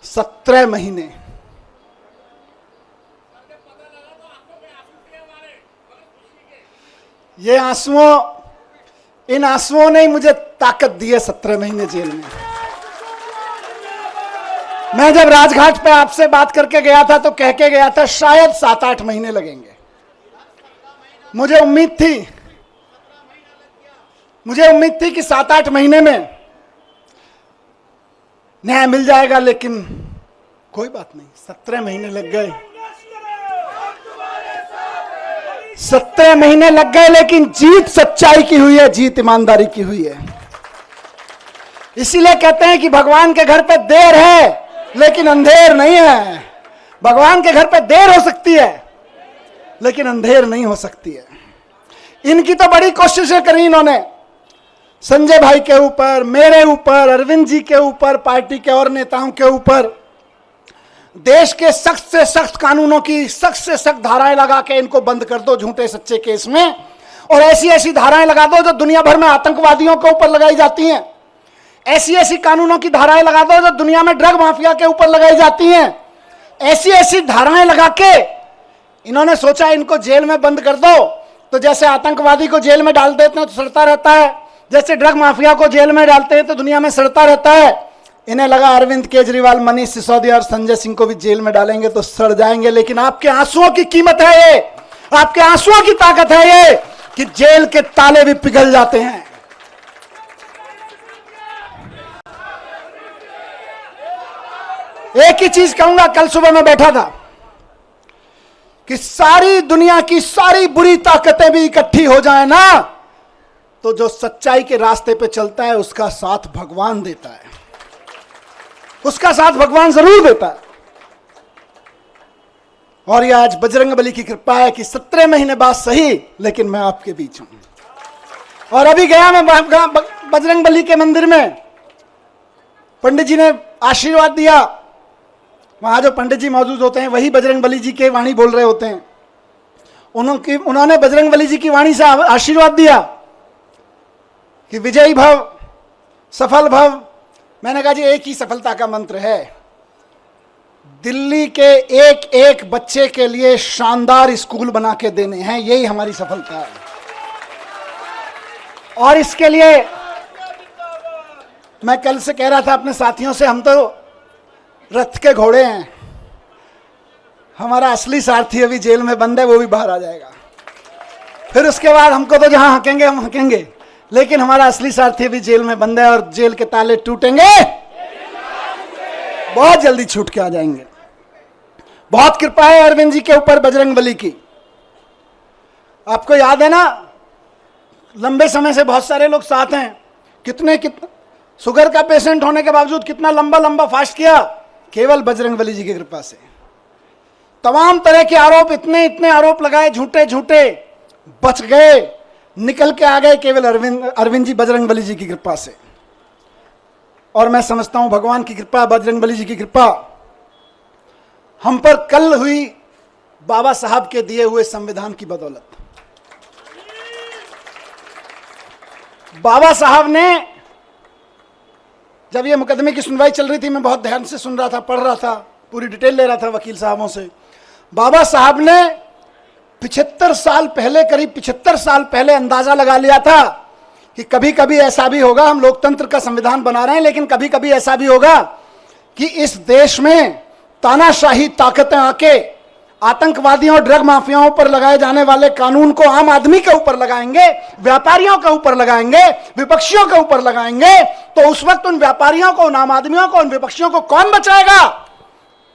17 महीने ये इन आंसुओं ने ही मुझे ताकत दी है 17 महीने जेल में। मैं जब राजघाट पे आपसे बात करके गया था तो कह के गया था शायद 7-8 महीने लगेंगे। मुझे उम्मीद थी कि 7-8 महीने में न्याय मिल जाएगा, लेकिन कोई बात नहीं, 17 महीने लग गए। 17 महीने लग गए, लेकिन जीत सच्चाई की हुई है, जीत ईमानदारी की हुई है। इसीलिए कहते हैं कि भगवान के घर पे देर है लेकिन अंधेर नहीं है। भगवान के घर पे देर हो सकती है लेकिन अंधेर नहीं हो सकती है। इनकी तो बड़ी कोशिशें करी इन्होंने, संजय भाई के ऊपर, मेरे ऊपर, अरविंद जी के ऊपर, पार्टी के और नेताओं के ऊपर, देश के सख्त से सख्त कानूनों की सख्त से सख्त धाराएं लगा के इनको बंद कर दो झूठे सच्चे केस में, और ऐसी ऐसी धाराएं लगा दो जो दुनिया भर में आतंकवादियों के ऊपर लगाई जाती हैं। ऐसी ऐसी कानूनों की धाराएं लगा दो जो दुनिया में ड्रग माफिया के ऊपर लगाई जाती हैं। ऐसी ऐसी धाराएं लगा के इन्होंने सोचा इनको जेल में बंद कर दो, तो जैसे आतंकवादी को जेल में डाल देते हैं तो सड़ता रहता है, जैसे ड्रग माफिया को जेल में डालते हैं तो दुनिया में सड़ता रहता है। इन्हें लगा अरविंद केजरीवाल, मनीष सिसोदिया और संजय सिंह को भी जेल में डालेंगे तो सड़ जाएंगे। लेकिन आपके आंसुओं की कीमत है ये, आपके आंसुओं की ताकत है ये कि जेल के ताले भी पिघल जाते हैं। एक ही चीज कहूंगा, कल सुबह मैं बैठा था कि सारी दुनिया की सारी बुरी ताकतें भी इकट्ठी हो जाए ना, तो जो सच्चाई के रास्ते पे चलता है उसका साथ भगवान देता है, उसका साथ भगवान जरूर देता है। और ये आज बजरंगबली की कृपा है कि 17 महीने बाद सही, लेकिन मैं आपके बीच हूं। और अभी गया मैं बजरंगबली के मंदिर में, पंडित जी ने आशीर्वाद दिया। वहां जो पंडित जी मौजूद होते हैं वही बजरंगबली जी के वाणी बोल रहे होते हैं। उन्होंने बजरंगबली जी की वाणी से आशीर्वाद दिया कि विजयी भव, सफल भव। मैंने कहा जी एक ही सफलता का मंत्र है, दिल्ली के एक एक बच्चे के लिए शानदार स्कूल बना के देने हैं, यही हमारी सफलता है। और इसके लिए मैं कल से कह रहा था अपने साथियों से, हम तो रथ के घोड़े हैं, हमारा असली सारथी अभी जेल में बंद है, वो भी बाहर आ जाएगा। फिर उसके बाद हमको तो जहां हकेंगे हम हकेंगे, लेकिन हमारा असली सारथी भी जेल में बंद है और जेल के ताले टूटेंगे, बहुत जल्दी छूट के आ जाएंगे। बहुत कृपा है अरविंद जी के ऊपर बजरंगबली की। आपको याद है ना, लंबे समय से बहुत सारे लोग साथ हैं, कितने शुगर का पेशेंट होने के बावजूद कितना लंबा लंबा फास्ट किया, केवल बजरंगबली जी की कृपा से। तमाम तरह के आरोप, इतने इतने आरोप लगाए झूठे झूठे, बच गए, निकल के आ गए, केवल अरविंद जी बजरंगबली जी की कृपा से। और मैं समझता हूं भगवान की कृपा, बजरंगबली जी की कृपा हम पर कल हुई बाबा साहब के दिए हुए संविधान की बदौलत। बाबा साहब ने, जब ये मुकदमे की सुनवाई चल रही थी, मैं बहुत ध्यान से सुन रहा था, पढ़ रहा था, पूरी डिटेल ले रहा था वकील साहबों से। बाबा साहब ने 75 साल पहले, करीब 75 साल पहले अंदाजा लगा लिया था कि कभी कभी ऐसा भी होगा, हम लोकतंत्र का संविधान बना रहे हैं, लेकिन कभी कभी ऐसा भी होगा कि इस देश में तानाशाही ताकतें आके आतंकवादियों और ड्रग माफियाओं पर लगाए जाने वाले कानून को आम आदमी के ऊपर लगाएंगे, व्यापारियों के ऊपर लगाएंगे, विपक्षियों के ऊपर लगाएंगे। तो उस वक्त उन व्यापारियों को, उन आम आदमियों को, उन विपक्षियों को कौन बचाएगा?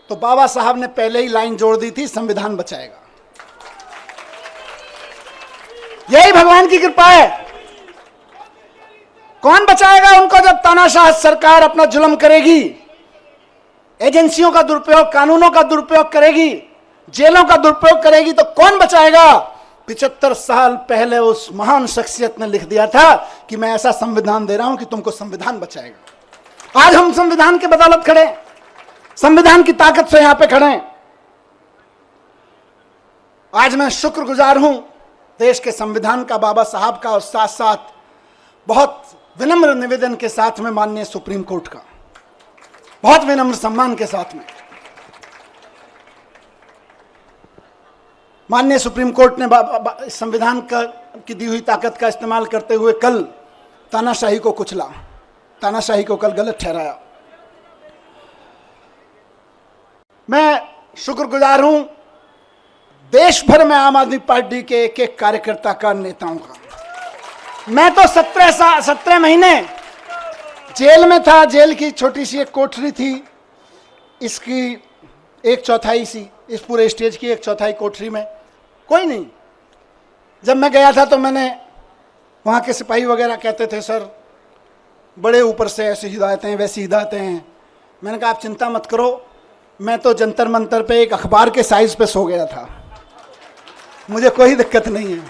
तो बाबा साहब ने पहले ही लाइन जोड़ दी थी, संविधान बचाएगा। यही भगवान की कृपा है। कौन बचाएगा उनको जब तानाशाह सरकार अपना जुल्म करेगी, एजेंसियों का दुरुपयोग, कानूनों का दुरुपयोग करेगी, जेलों का दुरुपयोग करेगी, तो कौन बचाएगा? 75 साल पहले उस महान शख्सियत ने लिख दिया था कि मैं ऐसा संविधान दे रहा हूं कि तुमको संविधान बचाएगा। आज हम संविधान के बदौलत खड़े, संविधान की ताकत से यहां पे खड़े हैं। आज मैं शुक्रगुजार हूं देश के संविधान का, बाबा साहब का, और साथ साथ बहुत विनम्र निवेदन के साथ में माननीय सुप्रीम कोर्ट का। बहुत विनम्र सम्मान के साथ में। माननीय सुप्रीम कोर्ट ने संविधान की दी हुई ताकत का इस्तेमाल करते हुए कल तानाशाही को कुचला, तानाशाही को कल गलत ठहराया। मैं शुक्रगुजार हूं देश भर में आम आदमी पार्टी के एक एक कार्यकर्ता का, नेताओं का। मैं तो 17 महीने जेल में था। जेल की छोटी सी एक कोठरी थी, इसकी 1/4 सी, इस पूरे स्टेज की 1/4 कोठरी में कोई नहीं। जब मैं गया था तो मैंने, वहाँ के सिपाही वगैरह कहते थे सर बड़े ऊपर से ऐसी हिदायतें वैसी हिदायतें हैं। मैंने कहा आप चिंता मत करो, मैं तो जंतर मंतर पे एक अखबार के साइज पे सो गया था, मुझे कोई दिक्कत नहीं है।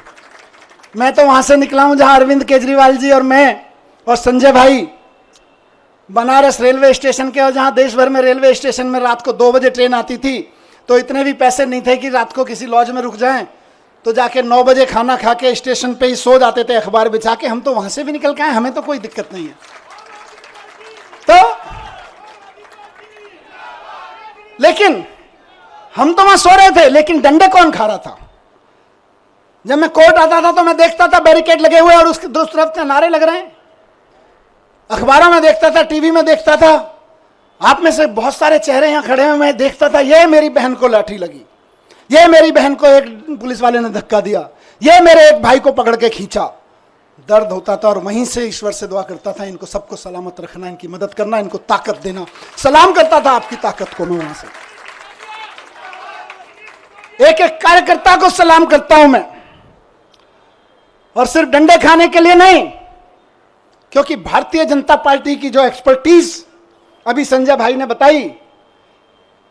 मैं तो वहाँ से निकला हूँ जहाँ अरविंद केजरीवाल जी और मैं और संजय भाई बनारस रेलवे स्टेशन के, और जहाँ देश भर में रेलवे स्टेशन में रात को 2 बजे ट्रेन आती थी तो इतने भी पैसे नहीं थे कि रात को किसी लॉज में रुक जाएं, तो जाके 9 बजे खाना खा के स्टेशन पे ही सो जाते थे अखबार बिछा के। हम तो वहां से भी निकल के आए, हमें तो कोई दिक्कत नहीं है। तो लेकिन हम तो वहां सो रहे थे, लेकिन डंडे कौन खा रहा था? जब मैं कोर्ट आता था तो मैं देखता था बैरिकेड लगे हुए और उसकी दूसरी तरफ से नारे लग रहे हैं। अखबारों में देखता था, टीवी में देखता था, आप में से बहुत सारे चेहरे यहां खड़े हैं, मैं देखता था ये मेरी बहन को लाठी लगी, ये मेरी बहन को एक पुलिस वाले ने धक्का दिया, ये मेरे एक भाई को पकड़ के खींचा। दर्द होता था और वहीं से ईश्वर से दुआ करता था इनको सबको सलामत रखना, इनकी मदद करना, इनको ताकत देना। सलाम करता था आपकी ताकत को मैं वहां से, एक एक कार्यकर्ता को सलाम करता हूं मैं। और सिर्फ डंडे खाने के लिए नहीं, क्योंकि भारतीय जनता पार्टी की जो एक्सपर्टीज अभी संजय भाई ने बताई,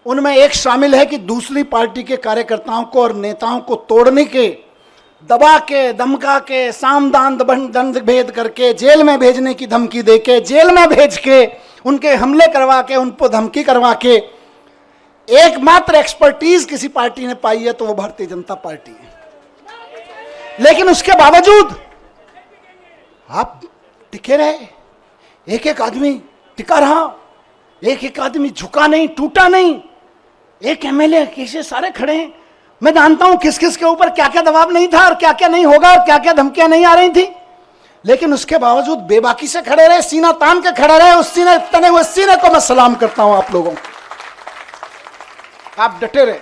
उनमें एक शामिल है कि दूसरी पार्टी के कार्यकर्ताओं को और नेताओं को तोड़ने के, दबा के, धमका के, सामदान दंड भेद करके, जेल में भेजने की धमकी देके, जेल में भेज के, उनके हमले करवा के, उनको धमकी करवा के एकमात्र एक्सपर्टीज किसी पार्टी ने पाई है तो वो भारतीय जनता पार्टी है। लेकिन उसके बावजूद आप टिके रहे, एक एक आदमी टिका रहा, एक एक आदमी झुका नहीं, टूटा नहीं। एक एमएलए कैसे सारे खड़े हैं, मैं जानता हूं किस किस के ऊपर क्या क्या दबाव नहीं था और क्या क्या नहीं होगा और क्या क्या धमकियां नहीं आ रही थी, लेकिन उसके बावजूद बेबाकी से खड़े रहे, सीना तान के खड़े रहे। उस सीने, तने हुए सीने को मैं सलाम करता हूं आप लोगों को, आप डटे रहे।